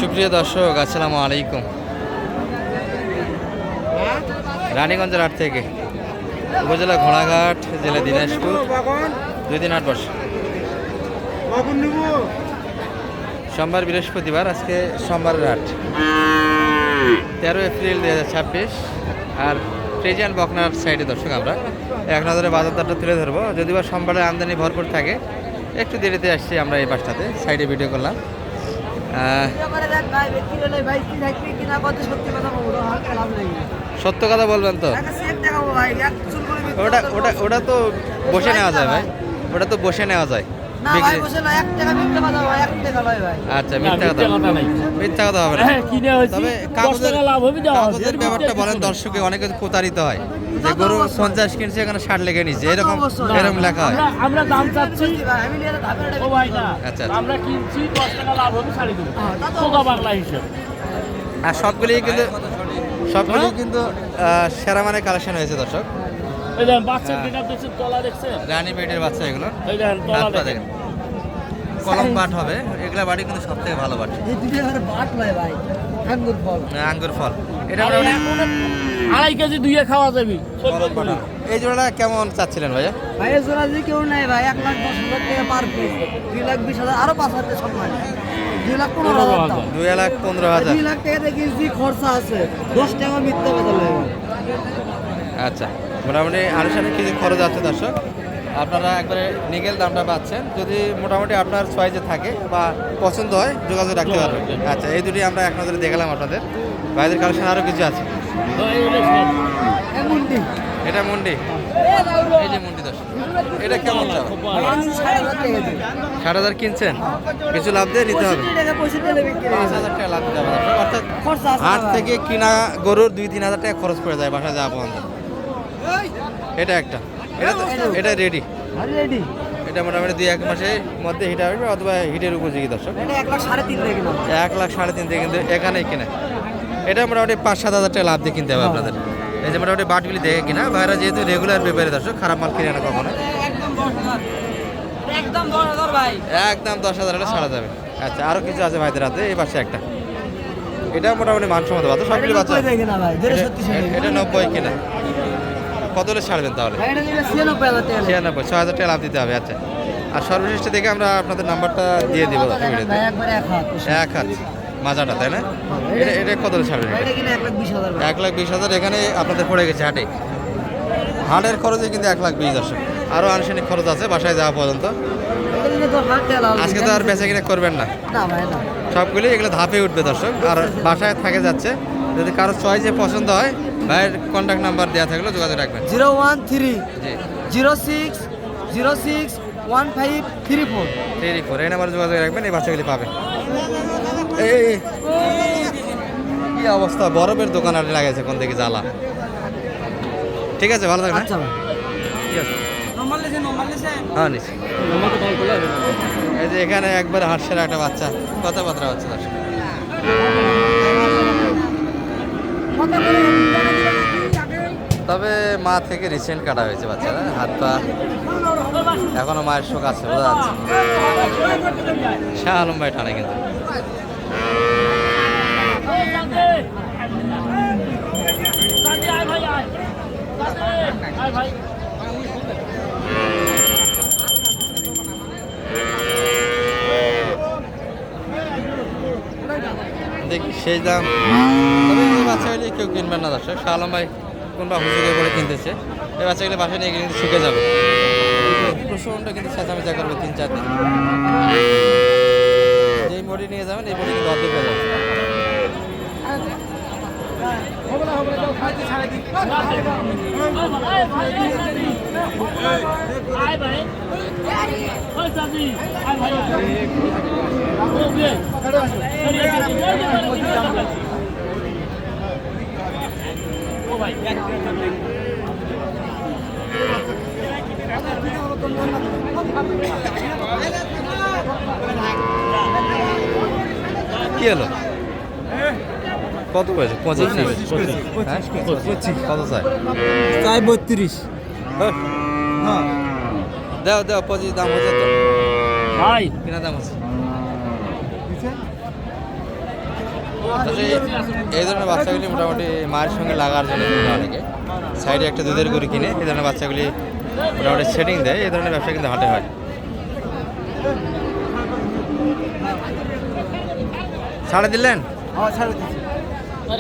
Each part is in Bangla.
সুপ্রিয় দর্শক, আসসালামু আলাইকুম। রানীগঞ্জের হাট থেকে উপজেলা ঘোড়াঘাট, জেলা দিনাজপুর, 2 দিন হাট বসে। সোমবার বৃহস্পতিবার, আজকে সোমবারের হাট 13 এপ্রিল 2026। আর ফ্রিজিয়ান বকনার সাইডে দর্শক আমরা এক নজরে বাজার দরটা তুলে ধরবো। যদিও সোমবারে আমদানি ভরপুর থাকে, একটু দেরিতে আসছি আমরা এই পাশটাতে, সাইডে ভিডিও করলাম। সত্য কথা বলবেন তো? ওটা ওটা ওটা তো বসে নেওয়া যায় ভাই, ওটা তো বসে নেওয়া যায়। আচ্ছা, মিথ্যা কথা, মিথ্যা কথা হবে না। তবে কাগজের ব্যাপারটা বলেন, দর্শকে অনেকে প্রতারিত হয় যে গরু 50 কিনছে, এখানে 60 লেগে নিচ্ছে, এরকম লেখা হয়। আমরা দাম চাচ্ছি, আচ্ছা, আমরা কিনছি 10 টাকা লাভ হবে, ছাড়ি দেবো সোজা বাংলা হিসেবে। আর সবগুলি কিন্তু সেরা মানে কালেকশন হয়েছে দর্শক। এই দেখেন বাচ্চার পিকআপ দেখছেন, তলা দেখছেন, রানী পেটের বাচ্চা এগুলো। এই দেখেন তলা দেখেন, কলম বাট হবে এগুলা, বাড়ি কিন্তু সব থেকে ভালো বাট। এই দুটো বাট নয় ভাই, আঙ্গুর ফল। আঙ্গুর ফল, এটা 2.5 কেজি দুইয়ে খাওয়া যাবে। এই জোড়াটা কেমন চাচ্ছিলেন ভাইয়া? ভাই এর জোড়া যদি কেউ নেয় ভাই 1,10,000 টাকা পার পিস, 2,20,000, আরো 5,000 সম্মান, 2,15,000 টাকা। 2,15,000। 2 লাখ টাকা দিয়ে কিনছি, খরচা আছে 10 টাকা মিথ্যা কথা লাগে। আচ্ছা, মোটামুটি আনুষ্ঠানিক কিছু খরচ আছে দর্শক, আপনারা একবারে নিগেল দামটা পাচ্ছেন। যদি মোটামুটি আপনার চয়েসে থাকে বা পছন্দ হয়, যোগাযোগ রাখতে পারবেন। আচ্ছা, এই দুটি আমরা এক নজরে দেখালাম আপনাদের। বাইরের কালেকশন আরও কিছু আছে। এটা মুন্ডি, এই যে মুন্ডি দর্শক, এটা কেমন চাও? 60,000 কিনছেন, কিছু লাভ দিয়ে নিতে হবে। 5,000 টাকা লাভ দিতে হবে দর্শক। অর্থাৎ হাট থেকে কিনা গরুর 2-3,000 টাকা খরচ পড়ে যায় বাসা যাওয়া পর্যন্ত। এটা একটা, এটা রেডি, এটা মোটামুটি 2-1 মাসের মধ্যে হিট হবে, অথবা হিটের উপযোগী দর্শক। 1,03,500 দিয়ে কিন্তু এখানেই কিনে। এটা মোটামুটি 5-7,000 টাকা লাভ দিয়ে কিনতে হবে আপনাদের। এই যে মোটামুটি বাটগুলি দেখে কিনা, ভাইরা যেহেতু রেগুলার ব্যাপারে দর্শক, খারাপ মাল কিনে না কখনো। একদম 10,000 টাকা ছাড়া যাবে। আচ্ছা, আরও কিছু আছে ভাইদের হাতে, এই পাশে একটা, এটা মোটামুটি মানসম্মত বাচ্চা, সবগুলি বাচ্চা। এটা 90 কিনা, কত হলে ছাড়বেন তাহলে? 96,000, 6,000 টাকা লাভ দিতে হবে। আচ্ছা, আর সর্বশেষ দেখে আমরা আপনাদের নাম্বারটা দিয়ে দিব ভিডিওতে। 1 হাত মাজাটা, তাই না? এটা কত হলে ছাড়বেন? 1,20,000। এখানে আপনাদের পড়ে গেছে হাটে, হাটের খরচে কিন্তু 1,20,000 দর্শক। আরও আনুষ্ঠানিক খরচ আছে বাসায় যাওয়া পর্যন্ত। আজকে তো আর বেচা কিনা করবেন না, সবগুলি এগুলো ধাপে উঠবে দর্শক। আর বাসায় থাকে যাচ্ছে, যদি কারো চয়েসে পছন্দ হয়, ভাইয়ের কন্ট্যাক্ট নাম্বার দেওয়া থাকলে যোগাযোগ রাখবেন। 01306061534 এই নাম্বারে যোগাযোগ রাখবেন, এই বাচ্চাগুলি পাবেন। এই কি অবস্থা, বরফের দোকান আর লাগাইছে কোন থেকে জ্বালা। ঠিক আছে, ভালো থাকবেন। ঠিক আছে, হ্যাঁ নিচ্ছি। এই যে এখানে একবার হাঁসের একটা বাচ্চা, কথাবার্তা বাচ্চা দর্শক। তবে মা থেকে রিসেন্ট কাটা হয়েছে বাচ্চারা, হাত পা এখনো মায়ের শোক আছে, বোঝা যাচ্ছে। শাহ আলম ভাই টানে কিন্তু। দেখি সেই দাম, তবে এই বাচ্চাগুলি কেউ কিনবেন না দর্শক। শাহ আলম ভাই কোনবা হুজুরে করে কিনতেছে, এই বাচ্চাগুলি বাসায় নিয়ে কিন্তু শিখে যাবে। প্রচণ্ড কিন্তু চেঁচামেচা করবে 3-4 দিন। যেই বডি নিয়ে যাবেন, এই বডি কিন্তু অর্ধেক হয়ে যাবে। কি হলো, কত পয়সা? 25। কত চাই? 32। দাও 25 দাম হচ্ছে তো ভাই। কিনা দাম আছে? এই ধরনের বাচ্চাগুলি মোটামুটি মায়ের সঙ্গে লাগার জন্য কিনে অনেকে সাইডে একটা দুধের গরু কিনে এই ধরনের বাচ্চাগুলি মোটামুটি সেটিং দেয়। এই ধরনের ব্যবসা কিন্তু হাটে হয়। ছাড়ে দিলেন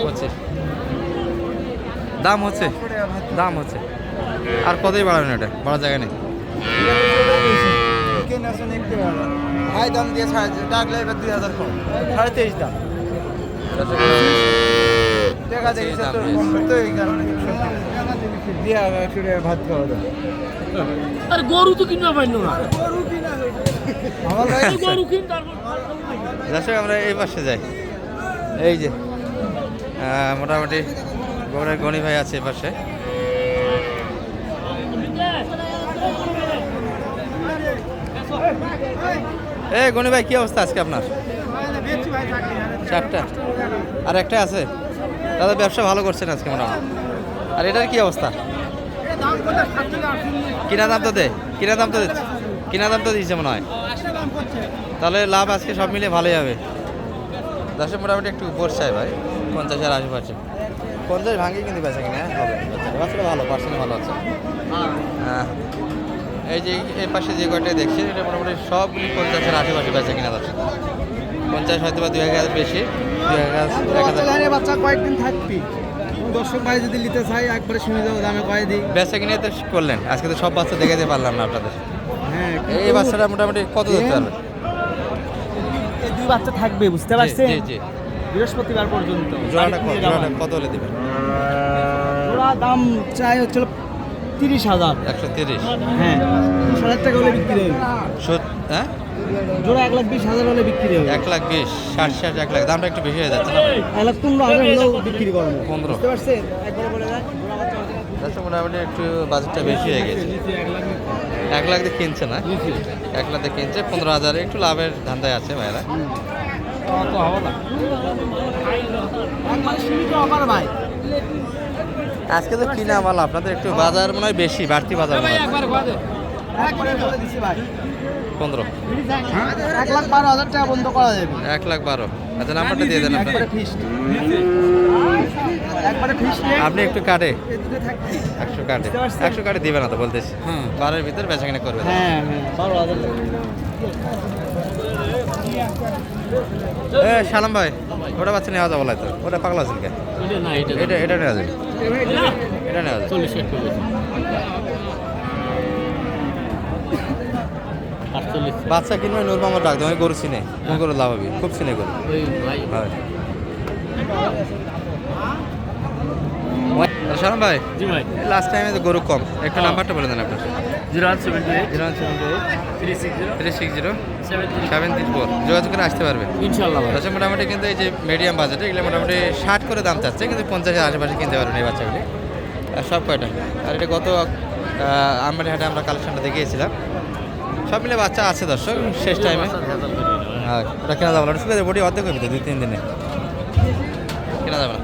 হচ্ছে দাম হচ্ছে আর কতই বাড়াবেন এটা বড় জায়গা নেই ভাই দাম দিয়ে ডাকলে এবার 2000 কম 23.5 দাম টাকা দেখি তো এই কারণে দিয়া ভাত খাওয়া দাও আরে গরু তো কিনতে পারলো না আমার ভাই গরু কিন তারপর দর্শক আমরা এই পাশে যাই। এই যে মোটামুটি গোবরের গণি ভাই আছে এই পাশে। এই গণি ভাই কি অবস্থা আজকে আপনার? 4টা আর একটা আছে, দাদা ব্যবসা ভালো করছেন আজকে মোটামুটি। আর এটার কি অবস্থা? কিনা দাম তো দিচ্ছে মনে হয়, তাহলে লাভ আজকে সব মিলে ভালোই হবে। দশে মোটামুটি একটু বর্ষায় ভাই 50 আর 80%, 50 ভাঙে কিন্তু বেচা কিনা হবে। বাচ্চাটা ভালো, পার্সেন্ট ভালো আছে। হ্যাঁ এই যে এই পাশে যে কয়টা দেখছেন এটা মোটামুটি সবগুলি 50 আর 80% বেচা কিনা যাচ্ছে। 50 হয়তো বা 2000 বেশি, 2000 বাচ্চা কয়েকদিন থাকবি। দর্শক ভাই যদি নিতে চাই একবারে শুনে যাবো দামে কয়ে দিই। বেচা কিনে তো করলেন, আজকে তো সব বাচ্চা দেখাতে পারলাম না আপনাদের। হ্যাঁ এই বাচ্চাটা মোটামুটি কত ধরতে পারবে? এই দুই বাচ্চা থাকবে, বুঝতে পারছেন? জি জি। বৃহস্পতিবার পর্যন্ত জোড়াটা কত হলে দেবেন? জোড়া দাম চাই হচ্ছে 30,000। 130। হ্যাঁ 30,000 টাকা হলে বিক্রি হবে। হ্যাঁ জোড়া 1,20,000 হলে বিক্রি হবে। 1,20,000, 60, 1 লাখ, দামটা একটু বেশি হয়ে যাচ্ছে না? 1,15,000 হলেও বিক্রি করবো। 15। বুঝতে পারছেন? একবারে বলে দেয় আচ্ছা মোটামুটি একটু বাজেটটা বেশি হয়ে গেছে। 1 লাখ দিয়ে কিনছে না, 1 লাখ দিয়ে কিনছে, 15,000 একটু লাভের ধান্দায় আছে ভাইরা। তো হবে না। একবার সীমিত অফার ভাই। আজকে তো কিনা মাল আপনাদের একটু বাজার মনে হয় বেশি, বাড়তি বাজার মনে হয়। একবারে বলে দিছি ভাই। 15। 1,12,000 টাকা বন্ধ করা যাবে। 1,12,000। আচ্ছা নাম্বারটা দিয়ে দেন আপনার। একবারে ফিক্সড। একবারে ফিক্সড। আপনি একটু কাটে এই দুটো থাকবে। 100 কাটে, বুঝতে পারছেন? 100 কাটে দিবে না তো বলতেছি। 12-এর ভিতর বেচা কিনা করবে। হ্যাঁ হ্যাঁ 12,000 টাকা। সালাম ভাই, ওটা বাচ্চা নেওয়া যাবো তো, ওটা পাগলা আছে কে? না এটা নেওয়া যাবে, এটা নেওয়া যাবে। 40 একটু বেশি 48 বাচ্চা কিনবে নূর মামার ডাক দেবো, আমি গরু চিনে, কোন গরু লাভ হবে, খুব চিনে গরু। ওই ভাই হয় সালাম ভাই, জি ভাই লাস্ট টাইমে তো গরু কম, একটু নাম্বারটা বলে দেন আপনার। 078 0178360 360 734 যোগাযোগ করে আসতে পারবে। ইনশাআল্লাহ ভাই। আচ্ছা মোটামুটি কিন্তু এই যে মিডিয়াম বাজেটে এগুলো মোটামুটি 60 করে দাম চাচ্ছে, কিন্তু 50-এর আশেপাশে কিনতে পারবেন এই বাচ্চাগুলি। আর সব কয়টা, আর এটা গত আমবাড়ি হাটে আমরা কালেকশনটা দেখিয়েছিলাম। সব মিলে বাচ্চা আছে দর্শক, শেষ টাইমে। হ্যাঁ ওটা কেনা যাবে না, বডি অর্ধেক হবে তো 2-3 দিনে কেনা যাবে না।